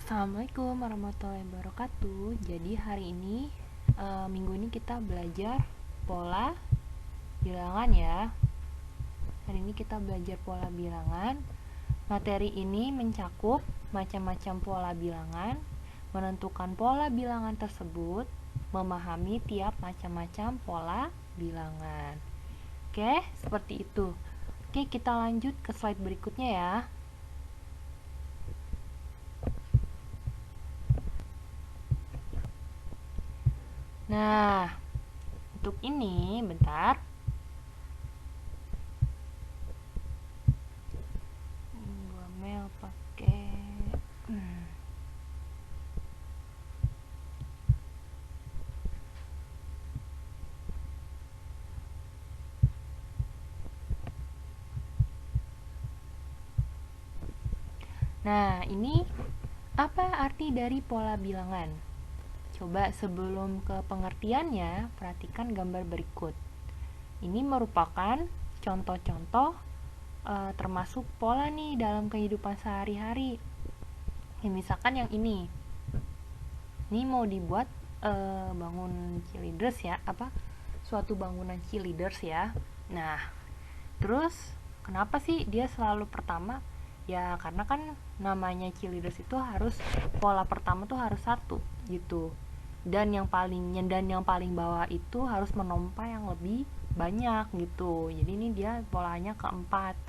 Assalamualaikum warahmatullahi wabarakatuh. Jadi hari ini minggu ini kita belajar pola bilangan ya. Hari ini kita belajar pola bilangan. Materi ini mencakup macam-macam pola bilangan, menentukan pola bilangan tersebut, memahami tiap macam-macam pola bilangan. Oke, seperti itu. Oke, kita lanjut ke slide berikutnya ya. Nah, untuk ini bentar. Gua mail pakai Nah, ini apa arti dari pola bilangan? Coba sebelum ke pengertiannya, perhatikan gambar berikut. Ini merupakan contoh-contoh termasuk pola nih dalam kehidupan sehari-hari. Misalkan yang ini mau dibuat bangun cheerleaders ya, suatu bangunan cheerleaders ya. Nah, terus kenapa sih dia selalu pertama? Ya karena kan namanya cheerleaders itu harus pola pertama tuh harus satu gitu. Dan yang paling bawah itu harus menompa yang lebih banyak gitu. Jadi ini dia polanya keempat.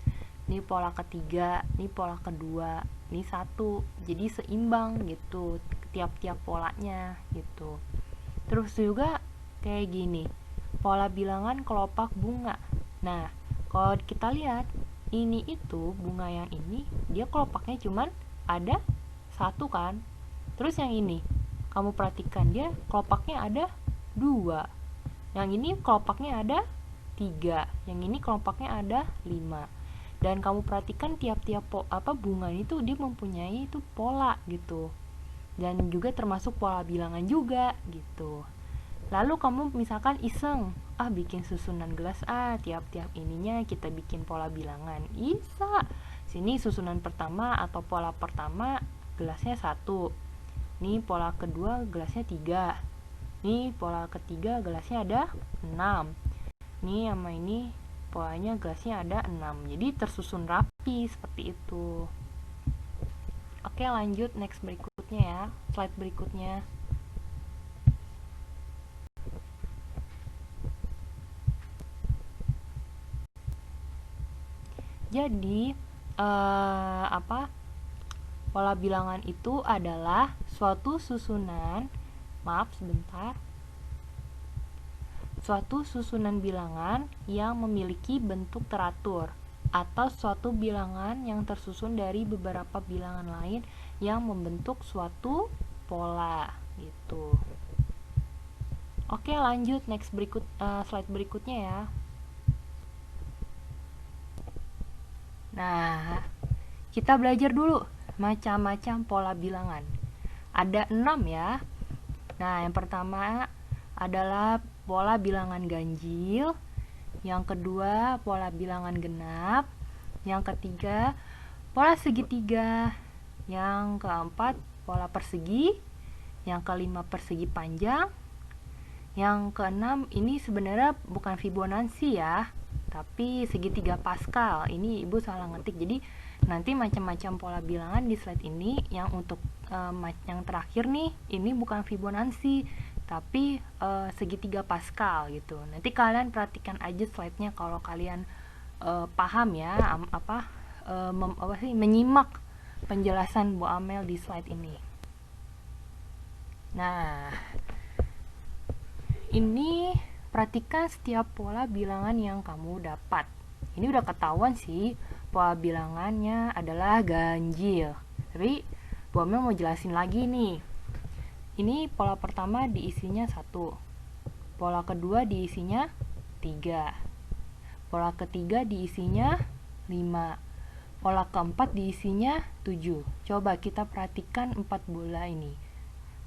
Ini pola ketiga, ini pola kedua, ini satu. Jadi seimbang gitu tiap-tiap polanya gitu. Terus juga kayak gini. Pola bilangan kelopak bunga. Nah, kalau kita lihat ini itu bunga yang ini dia kelopaknya cuman ada satu kan. Terus yang ini kamu perhatikan dia kelopaknya ada 2. Yang ini kelopaknya ada 3. Yang ini kelopaknya ada 5. Dan kamu perhatikan tiap-tiap bunga itu dia mempunyai itu pola gitu. Dan juga termasuk pola bilangan juga gitu. Lalu kamu misalkan iseng, bikin susunan gelas tiap-tiap ininya kita bikin pola bilangan. Bisa. Sini susunan pertama atau pola pertama gelasnya 1. Nih pola kedua gelasnya 3. Nih pola ketiga gelasnya ada 6. Nih sama ini polanya gelasnya ada 6. Jadi tersusun rapi seperti itu. Oke, lanjut next berikutnya ya. Slide berikutnya. Jadi pola bilangan itu adalah suatu susunan bilangan yang memiliki bentuk teratur atau suatu bilangan yang tersusun dari beberapa bilangan lain yang membentuk suatu pola gitu. Oke, lanjut next slide berikutnya ya. Nah, kita belajar dulu macam-macam pola bilangan. Ada 6 ya. Nah, yang pertama adalah pola bilangan ganjil. Yang kedua, pola bilangan genap. Yang ketiga, pola segitiga. Yang keempat, pola persegi. Yang kelima, persegi panjang. Yang keenam, ini sebenarnya bukan Fibonacci ya, tapi segitiga Pascal. Ini ibu salah ngetik. Jadi nanti macam-macam pola bilangan di slide ini. Yang untuk yang terakhir nih, ini bukan Fibonacci tapi segitiga Pascal gitu. Nanti kalian perhatikan aja slide-nya kalau kalian paham ya menyimak penjelasan Bu Amel di slide ini. Nah, ini perhatikan setiap pola bilangan yang kamu dapat. Ini udah ketahuan sih pola bilangannya adalah ganjil. Tapi Bu Amel mau jelasin lagi nih. Ini pola pertama diisinya 1. Pola kedua diisinya 3. Pola ketiga diisinya 5. Pola keempat diisinya 7. Coba kita perhatikan 4 bola ini.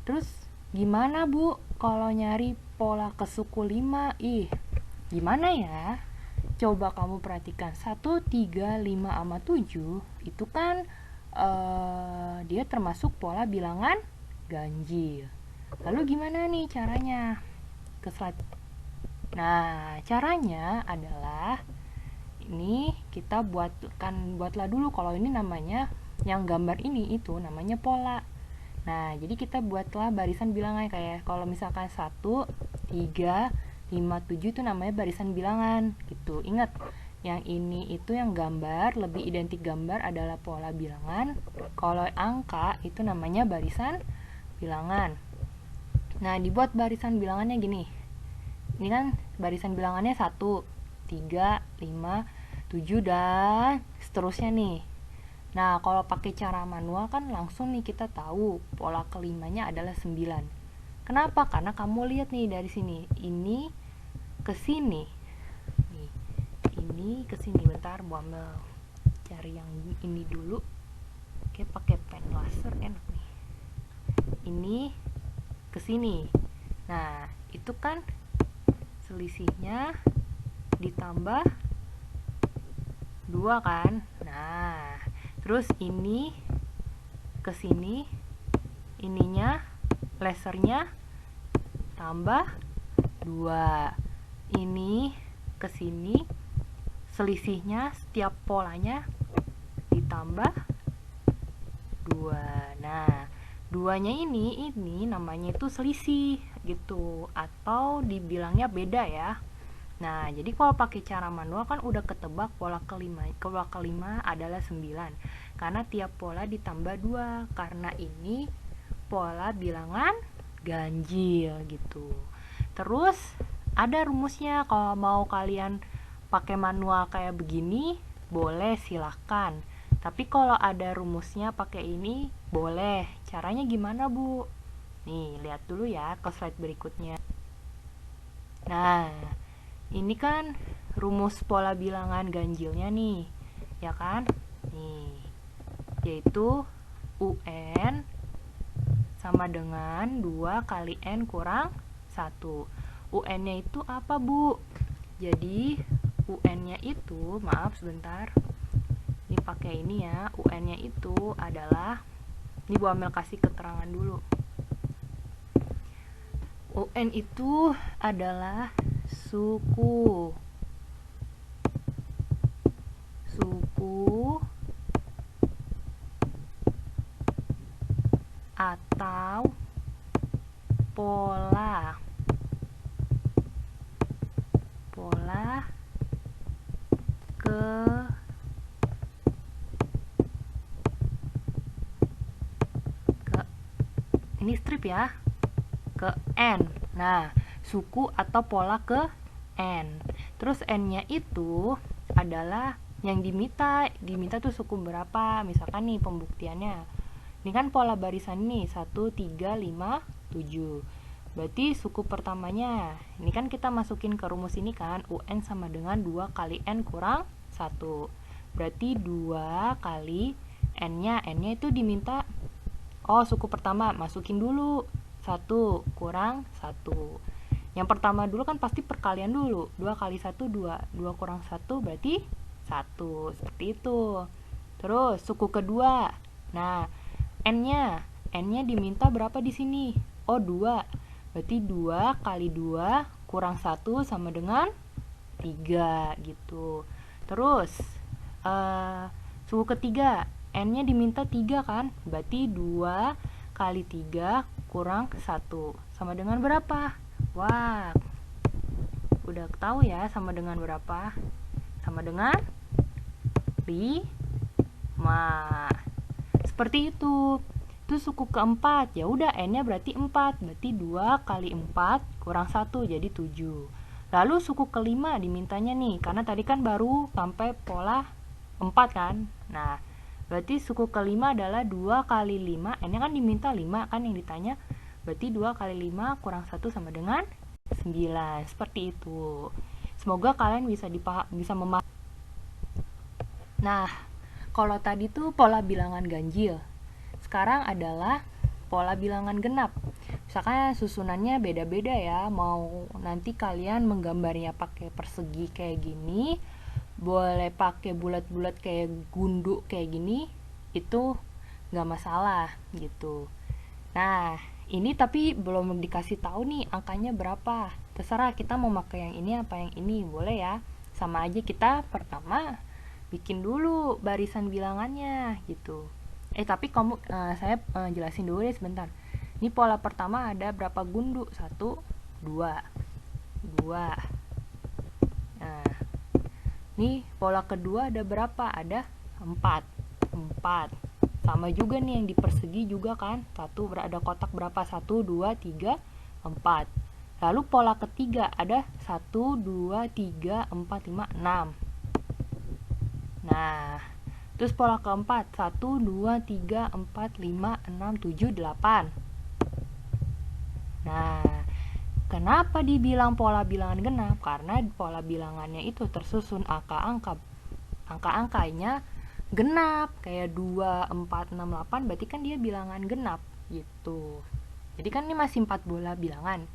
Terus gimana Bu kalau nyari pola ke suku 5? Gimana ya? Coba kamu perhatikan 1, 3, 5 sama 7 itu kan dia dia termasuk pola bilangan ganjil. Lalu gimana nih caranya? Ke slide. Nah, caranya adalah ini kita buatlah dulu, kalau ini namanya yang gambar ini itu namanya pola. Nah, jadi kita buatlah barisan bilangan kayak kalau misalkan 1, 3, 5, 7 itu namanya barisan bilangan gitu. Ingat, yang ini itu yang gambar, lebih identik gambar adalah pola bilangan. Kalau angka itu namanya barisan bilangan. Nah, dibuat barisan bilangannya gini. Ini kan barisan bilangannya 1, 3, 5, 7 dan seterusnya nih. Nah, kalau pakai cara manual kan langsung nih kita tahu pola kelimanya adalah 9. Kenapa? Karena kamu lihat nih dari sini. Ini ke sini. Nih. Ini ke sini. Bentar, Bu Amel cari yang ini dulu. Oke, pakai pen laser enak nih. Ini ke sini. Nah, itu kan selisihnya ditambah 2 kan. Nah, terus ini ke sini, ininya lasernya tambah 2. Ini ke sini, selisihnya setiap polanya ditambah 2. Nah, 2-nya ini namanya itu selisih gitu, atau dibilangnya beda ya. Nah, jadi kalau pakai cara manual kan udah ketebak pola kelima adalah 9. Karena tiap pola ditambah 2. Karena ini pola bilangan ganjil gitu. Terus ada rumusnya, kalau mau kalian pakai manual kayak begini, boleh silahkan. Tapi kalau ada rumusnya pakai ini, boleh. Caranya gimana, Bu? Nih, lihat dulu ya ke slide berikutnya. Nah, ini kan rumus pola bilangan ganjilnya nih, ya kan? Nih, yaitu UN sama dengan 2 kali N kurang 1. UN-nya itu apa, Bu? Jadi, UN-nya itu, maaf sebentar. Ini pakai ini ya. UN-nya itu adalah, ini Bu Amel kasih keterangan dulu. UN itu adalah suku atau pola ini strip ya, ke N. Nah, suku atau pola ke N. Terus N-nya itu adalah yang diminta tuh suku berapa. Misalkan nih pembuktiannya, ini kan pola barisan nih 1, 3, 5, 7. Berarti suku pertamanya, ini kan kita masukin ke rumus ini kan, UN sama dengan 2 kali N kurang 1. Berarti 2 kali N-nya itu diminta, suku pertama masukin dulu 1 kurang 1. Yang pertama dulu kan pasti perkalian dulu. 2 kali 1, 2. 2 kurang 1 berarti 1. Seperti itu. Terus suku kedua. Nah, N-nya diminta berapa di sini? 2. Berarti 2 kali 2 kurang 1 sama dengan 3 gitu. Terus suku ketiga, N-nya diminta 3 kan? Berarti 2 kali 3 kurang 1 sama dengan berapa? Wah, udah tahu ya sama dengan berapa? Sama dengan 5. Seperti itu. Itu suku keempat. Ya udah, N-nya berarti 4. Berarti 2 kali 4 kurang 1 jadi 7. Lalu suku kelima dimintanya nih, karena tadi kan baru sampai pola 4 kan. Nah, berarti suku kelima adalah 2 kali 5. N-nya kan diminta 5 kan yang ditanya. Berarti 2 kali 5 kurang 1 sama dengan 9. Seperti itu. Semoga kalian bisa memahami. Nah, kalau tadi tuh pola bilangan ganjil. Sekarang adalah pola bilangan genap. Misalkan susunannya beda-beda ya. Mau nanti kalian menggambarnya pakai persegi kayak gini, boleh pakai bulat-bulat kayak gunduk kayak gini, itu nggak masalah gitu. Nah, ini tapi belum dikasih tahu nih angkanya berapa. Terserah kita mau pakai yang ini apa yang ini, boleh ya. Sama aja kita pertama bikin dulu barisan bilangannya gitu. Tapi saya jelasin dulu deh sebentar. Ini pola pertama ada berapa gundu? 1, 2, 2. Nah, ini pola kedua ada berapa? Ada 4, 4. Sama juga nih yang di persegi juga kan. Ada kotak berapa? 1, 2, 3, 4. Lalu pola ketiga ada 1, 2, 3, 4, 5, 6. Nah, terus pola keempat 1, 2, 3, 4, 5, 6, 7, 8. Nah, kenapa dibilang pola bilangan genap? Karena pola bilangannya itu tersusun angka-angkanya genap, kayak 2, 4, 6, 8, berarti kan dia bilangan genap gitu. Jadi kan ini masih 4 pola bilangan.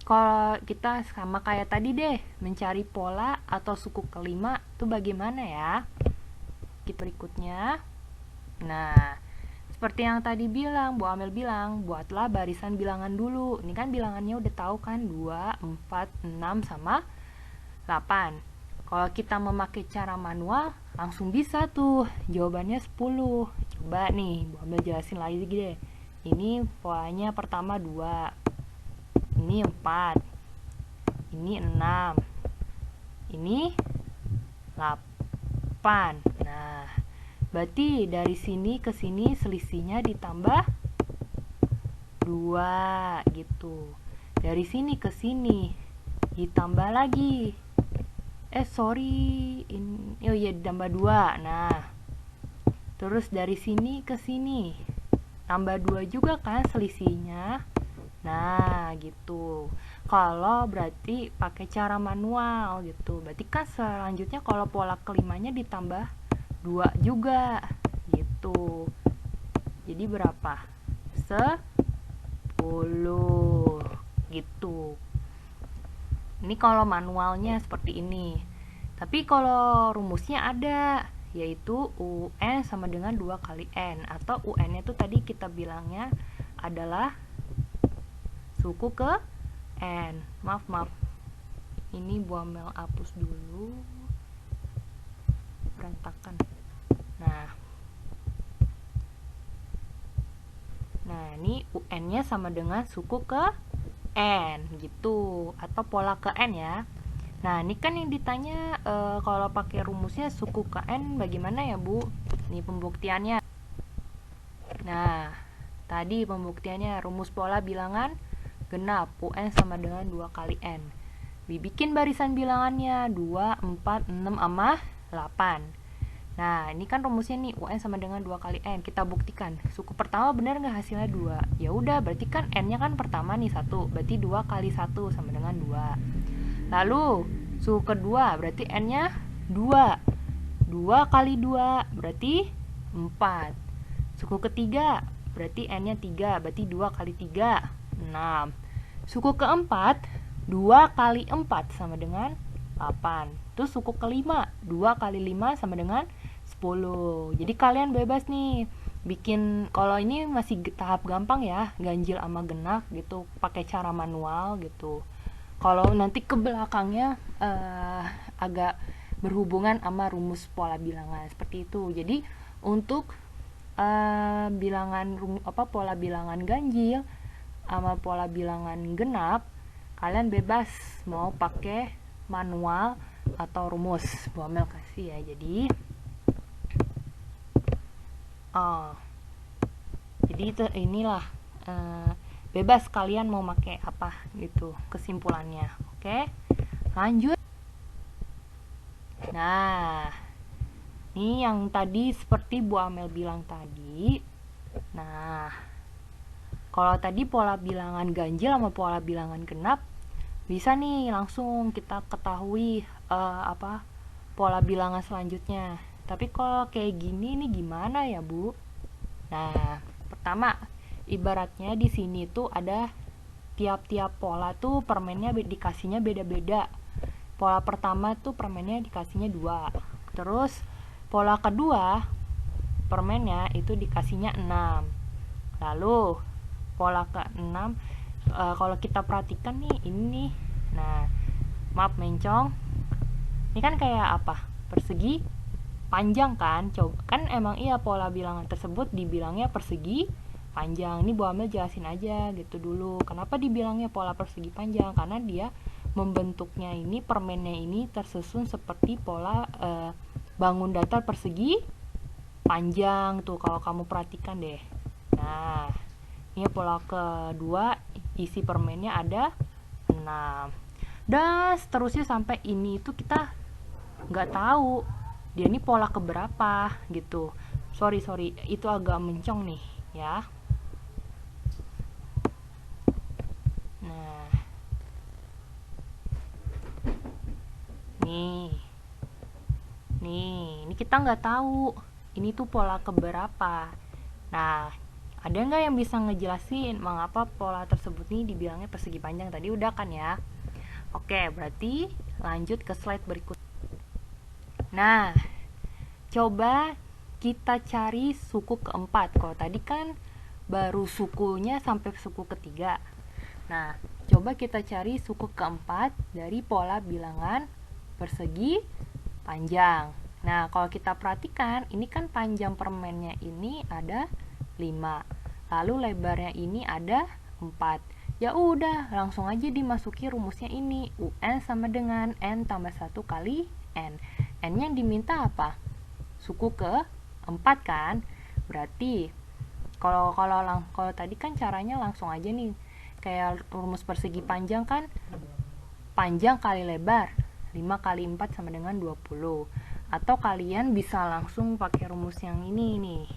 Kalau kita sama kayak tadi deh, mencari pola atau suku kelima itu bagaimana ya? Kita berikutnya. Nah, seperti yang tadi bilang, Bu Amel bilang, buatlah barisan bilangan dulu. Ini kan bilangannya udah tahu kan, 2, 4, 6, sama 8. Kalau kita memakai cara manual, langsung bisa tuh, jawabannya 10. Coba nih, Bu Amel jelasin lagi deh. Ini polanya pertama 2, ini 4, ini 6, ini 8. Nah, berarti dari sini ke sini selisihnya ditambah 2 gitu. Dari sini ke sini ditambah lagi. Ditambah 2. Nah, terus dari sini ke sini tambah 2 juga kan selisihnya. Nah, gitu. Kalau berarti pakai cara manual gitu. Berarti kan selanjutnya kalau pola kelimanya ditambah 2 juga gitu. Jadi berapa? 10 gitu. Ini kalau manualnya seperti ini. Tapi kalau rumusnya ada, yaitu UN sama dengan 2 kali N. Atau UN itu tadi kita bilangnya adalah suku ke N. Maaf. Ini Bu Amel hapus dulu. Berantakan. Nah, ini UN-nya sama dengan suku ke N gitu, atau pola ke N ya. Nah, ini kan yang ditanya kalau pakai rumusnya suku ke N bagaimana ya, Bu? Ini pembuktiannya. Nah, tadi pembuktiannya rumus pola bilangan genap, UN sama dengan 2 kali N. Dibikin barisan bilangannya 2, 4, 6, sama 8. Nah, ini kan rumusnya nih, UN sama dengan 2 kali N. Kita buktikan. Suku pertama benar nggak hasilnya 2? Ya udah, berarti kan N-nya kan pertama nih 1. Berarti 2 kali 1 sama dengan 2. Lalu, suku kedua berarti N-nya 2. 2 kali 2 berarti 4. Suku ketiga berarti N-nya 3. Berarti 2 kali 3, 6. Suku keempat 2 kali 4 sama dengan 8. Terus suku kelima 2 kali 5 sama dengan 10. Jadi kalian bebas nih bikin, kalau ini masih tahap gampang ya, ganjil sama genap gitu, pakai cara manual gitu. Kalau nanti ke belakangnya agak berhubungan sama rumus pola bilangan seperti itu. Jadi untuk pola bilangan ganjil sama pola bilangan genap, kalian bebas mau pakai manual atau rumus. Bu Amel kasih ya. Jadi inilah bebas kalian mau pakai apa gitu kesimpulannya. Oke, lanjut. Nah, ini yang tadi seperti Bu Amel bilang tadi. Nah, kalau tadi pola bilangan ganjil sama pola bilangan genap, bisa nih langsung kita ketahui pola bilangan selanjutnya. Tapi kalau kayak gini nih gimana ya, Bu? Nah, pertama, ibaratnya di sini tuh ada tiap-tiap pola tuh permennya dikasihnya beda-beda. Pola pertama tuh permennya dikasihnya 2. Terus pola kedua permennya itu dikasihnya 6. Lalu pola ke-6, kalau kita perhatikan nih ini. Nah, maaf mencong. Ini kan kayak apa? Persegi panjang kan? Coba kan emang iya pola bilangan tersebut dibilangnya persegi panjang. Ini Bu Amel jelasin aja gitu dulu. Kenapa dibilangnya pola persegi panjang? Karena dia membentuknya ini, permennya ini tersusun seperti pola bangun datar persegi panjang tuh, kalau kamu perhatikan deh. Nah, ini pola kedua, isi permennya ada 6. Dan seterusnya sampai ini itu kita nggak tahu dia ini pola keberapa gitu. Sorry, itu agak mencong nih ya. Nah, nih ini kita nggak tahu ini tuh pola keberapa. Nah, ada nggak yang bisa ngejelasin mengapa pola tersebut nih dibilangnya persegi panjang? Tadi udah kan ya. Oke, berarti lanjut ke slide berikut. Nah, coba kita cari suku keempat. Kalau tadi kan baru sukunya sampai suku ketiga. Nah, coba kita cari suku keempat dari pola bilangan persegi panjang. Nah, kalau kita perhatikan, ini kan panjang permennya ini ada 5. Lalu lebarnya ini ada 4. Ya udah, langsung aja dimasuki rumusnya ini. UN sama dengan N tambah 1 kali N. N yang diminta apa? Suku ke-4 kan? Berarti kalau tadi kan caranya langsung aja nih. Kayak rumus persegi panjang kan panjang kali lebar. 5 kali 4 sama dengan 20. Atau kalian bisa langsung pakai rumus yang ini nih.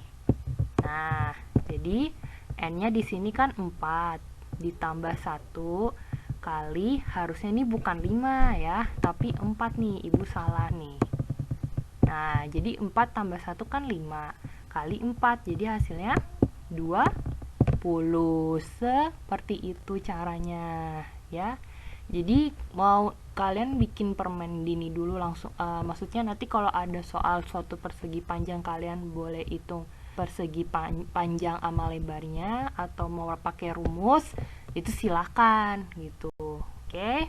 Nah, jadi N-nya di sini kan 4 ditambah 1 kali, harusnya ini bukan 5 ya, tapi 4 nih, Ibu salah nih. Nah, jadi 4 tambah 1 kan 5 kali 4, jadi hasilnya 20. Seperti itu caranya ya. Jadi mau kalian bikin permen dini dulu langsung, maksudnya nanti kalau ada soal suatu persegi panjang kalian boleh hitung persegi panjang sama lebarnya, atau mau pakai rumus itu silakan gitu. Oke.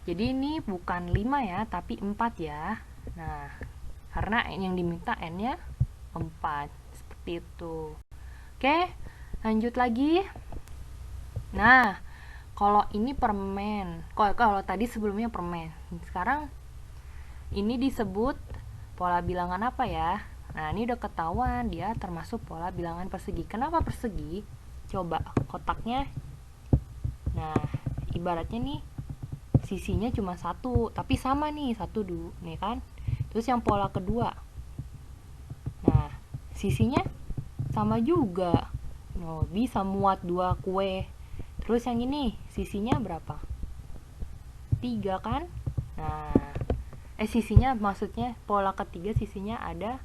Jadi ini bukan 5 ya, tapi 4 ya. Nah, karena yang diminta N-nya 4. Seperti itu. Oke, lanjut lagi. Nah, kalau ini permen. Kalau tadi sebelumnya permen. Sekarang ini disebut pola bilangan apa ya? Nah, ini udah ketahuan dia termasuk pola bilangan persegi. Kenapa persegi? Coba kotaknya. Nah, ibaratnya nih sisinya cuma 1, tapi sama nih, 1 dulu, nih kan? Terus yang pola kedua. Nah, sisinya sama juga. Oh, bisa muat 2 kue. Terus yang ini sisinya berapa? 3 kan? Nah, sisinya maksudnya pola ketiga sisinya ada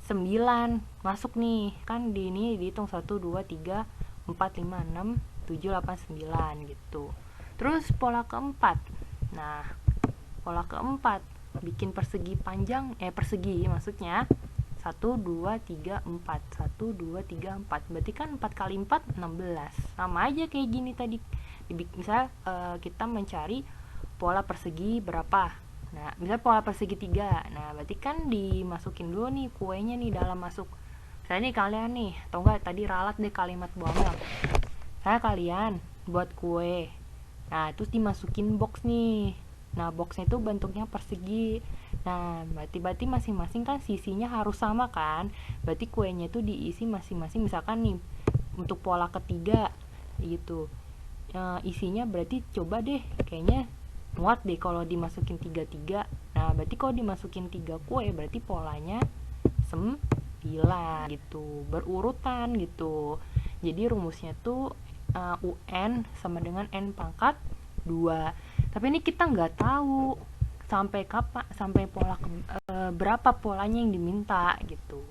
9 masuk nih. Kan di ini dihitung 1 2 3 4 5 6 7 8 9 gitu. Terus pola keempat. Nah, pola keempat bikin persegi panjang, persegi maksudnya 1 2 3 4. 1 2 3 4. Berarti kan 4 kali 4 16. Sama aja kayak gini tadi. Misal kita mencari pola persegi berapa. Nah, misal pola persegi 3. Nah, berarti kan dimasukin dulu nih kuenya nih dalam masuk. Misalnya nih kalian nih, atau enggak tadi ralat deh kalimat Bu Amel. Saya kalian buat kue. Nah, terus dimasukin box nih. Nah, boxnya itu bentuknya persegi. Nah, berarti masing-masing kan sisinya harus sama kan? Berarti kuenya itu diisi masing-masing. Misalkan nih untuk pola ketiga gitu. Isinya berarti coba deh kayaknya muat deh kalau dimasukin 3. Nah, berarti kalau dimasukin 3 kue berarti polanya 9 gitu, berurutan gitu. Jadi rumusnya tuh UN sama dengan N pangkat 2. Tapi ini kita nggak tahu sampai kapan, sampai pola berapa polanya yang diminta gitu.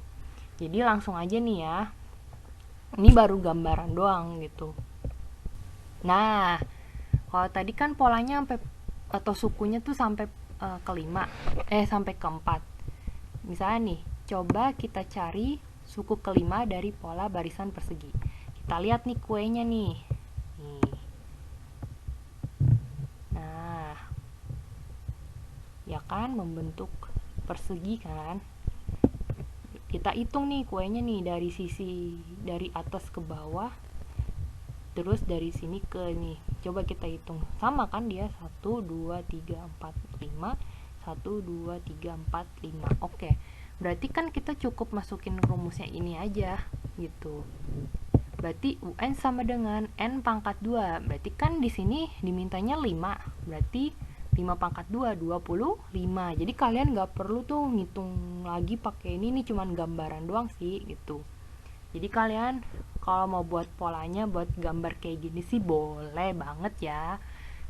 Jadi langsung aja nih ya. Ini baru gambaran doang gitu. Nah, kalau tadi kan polanya sampai atau sukunya tuh sampai ke 5, sampai ke 4. Misalnya nih, coba kita cari suku kelima dari pola barisan persegi. Kita lihat nih kuenya nih. Nah, ya kan membentuk persegi kan. Kita hitung nih kuenya nih dari sisi dari atas ke bawah, terus dari sini ke nih. Coba kita hitung. Sama kan dia 1 2 3 4 5 1 2 3 4 5. Oke. Berarti kan kita cukup masukin rumusnya ini aja gitu. Berarti UN sama dengan N pangkat 2. Berarti kan di sini dimintanya 5. Berarti 5 pangkat 2, 25. Jadi kalian nggak perlu tuh ngitung lagi pakai ini cuman gambaran doang sih gitu. Jadi kalian kalau mau buat polanya, buat gambar kayak gini sih boleh banget ya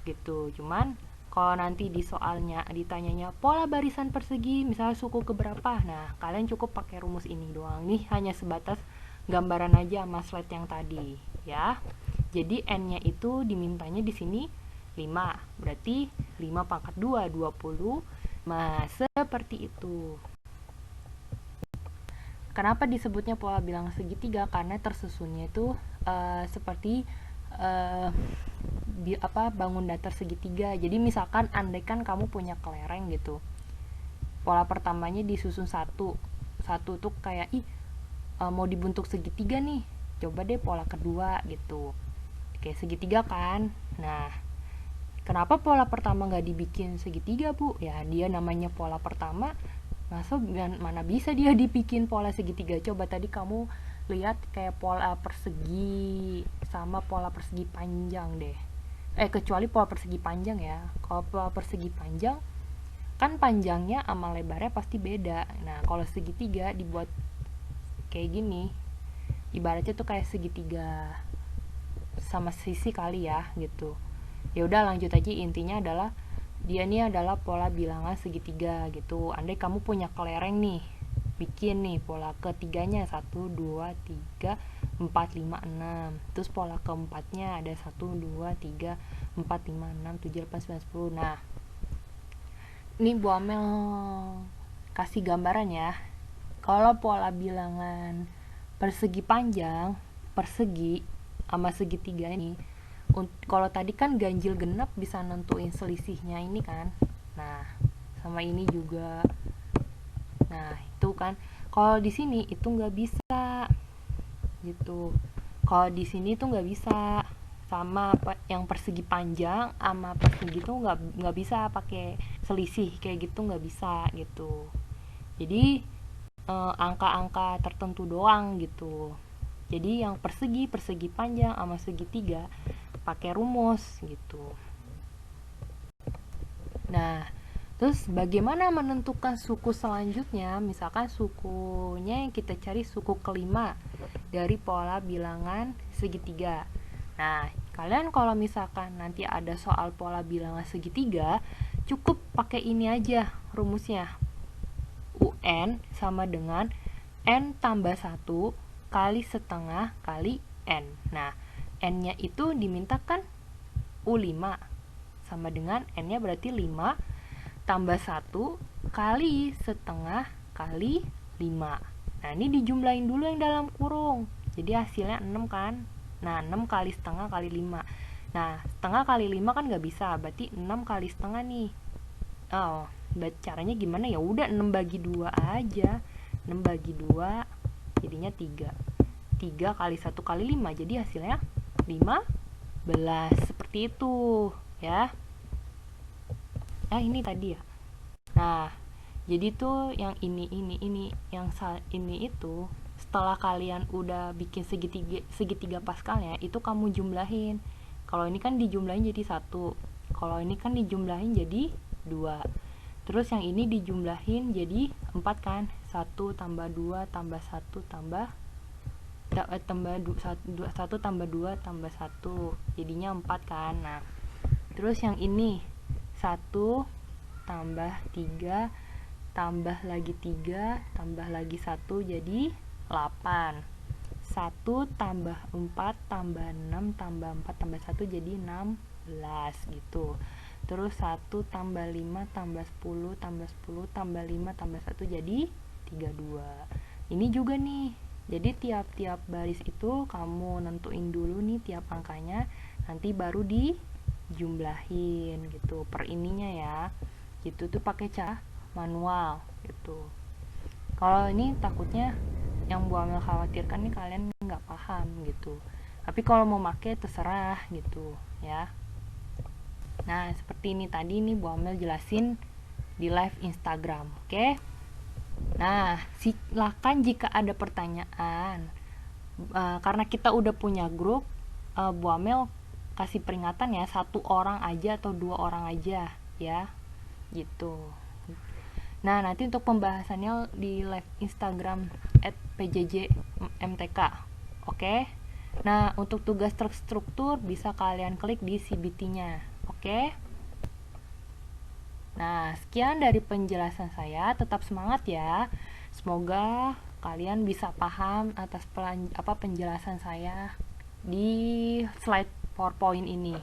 gitu. Cuman kalau nanti di soalnya ditanyanya pola barisan persegi misalnya suku keberapa, nah kalian cukup pakai rumus ini doang. Nih hanya sebatas gambaran aja sama slide yang tadi ya. Jadi N nya itu dimintanya di sini 5, berarti 5 pangkat 2, 20. Nah, seperti itu. Kenapa disebutnya pola bilangan segitiga? Karena tersusunnya itu seperti bangun datar segitiga. Jadi misalkan andaikan kamu punya kelereng gitu. Pola pertamanya disusun satu tuh kayak mau dibentuk segitiga nih. Coba deh pola kedua gitu. Kayak segitiga kan. Nah, kenapa pola pertama nggak dibikin segitiga, Bu? Ya, dia namanya pola pertama. Mana bisa dia dibikin pola segitiga? Coba tadi kamu lihat kayak pola persegi sama pola persegi panjang deh. Kecuali pola persegi panjang ya. Kalau pola persegi panjang kan panjangnya sama lebarnya pasti beda. Nah, kalau segitiga dibuat kayak gini, ibaratnya tuh kayak segitiga sama sisi kali ya gitu. Ya udah lanjut aja, intinya adalah dia ini adalah pola bilangan segitiga gitu. Andai kamu punya kelereng nih, bikin nih pola ketiganya 1 2 3 4 5 6. Terus pola keempatnya ada 1 2 3 4 5 6 7 8 9 10. Nah, ini Bu Amel kasih gambaran ya. Kalau pola bilangan persegi panjang, persegi sama segitiga ini, kalau tadi kan ganjil genap bisa nentuin selisihnya ini kan. Nah, sama ini juga. Nah, itu kan. Kalau di sini itu nggak bisa gitu. Kalau di sini tuh nggak bisa. Sama yang persegi panjang sama persegi tuh nggak bisa pakai selisih kayak gitu, nggak bisa gitu. Jadi angka-angka tertentu doang gitu. Jadi yang persegi panjang sama segitiga pakai rumus gitu. Nah, terus bagaimana menentukan suku selanjutnya? Misalkan sukunya yang kita cari suku kelima dari pola bilangan segitiga. Nah, kalian kalau misalkan nanti ada soal pola bilangan segitiga, cukup pakai ini aja rumusnya. UN sama dengan N tambah 1 kali setengah kali N. Nah, N-nya itu dimintakan U5 sama dengan N-nya berarti 5 tambah 1 kali setengah kali 5. Nah, ini dijumlahin dulu yang dalam kurung. Jadi hasilnya 6 kan. Nah, 6 kali setengah kali 5. Nah, setengah kali 5 kan nggak bisa, berarti 6 kali setengah nih. Oh, caranya gimana? Ya udah 6 bagi 2 aja. 6 bagi 2 jadinya 3. 3 kali 1 kali 5, jadi hasilnya 15. Seperti itu ya. Nah, ini tadi ya. Nah, jadi tuh yang ini yang ini itu setelah kalian udah bikin segitiga pascalnya itu kamu jumlahin. Kalau ini kan dijumlahin jadi 1. Kalau ini kan dijumlahin jadi 2. Terus yang ini dijumlahin jadi 4 kan. 1 tambah 2 tambah 1 tambah 1 tambah 2 tambah 1 jadinya 4 kan. Nah, terus yang ini 1 tambah 3 tambah lagi 3 tambah lagi 1 jadi 8. 1 tambah 4 tambah 6 tambah 4 tambah 1 jadi 16 gitu. Terus 1 tambah 5 tambah 10 tambah 10 tambah 5 tambah 1 jadi 32. Ini juga nih, jadi tiap-tiap baris itu kamu nentuin dulu nih tiap angkanya, nanti baru dijumlahin gitu per ininya ya. Gitu tuh pakai cara manual gitu. Kalau ini takutnya yang Bu Amel khawatirkan nih kalian nggak paham gitu. Tapi kalau mau pakai terserah gitu ya. Nah, seperti ini tadi nih Bu Amel jelasin di live Instagram, oke? Nah, silakan jika ada pertanyaan. Karena kita udah punya grup, Bu Amel kasih peringatan ya, 1 orang aja atau 2 orang aja ya, gitu. Nah, nanti untuk pembahasannya di live Instagram @pjjmtk, oke? Nah, untuk tugas terstruktur bisa kalian klik di CBT-nya, oke? Nah, sekian dari penjelasan saya. Tetap semangat ya. Semoga kalian bisa paham atas penjelasan saya di slide PowerPoint ini.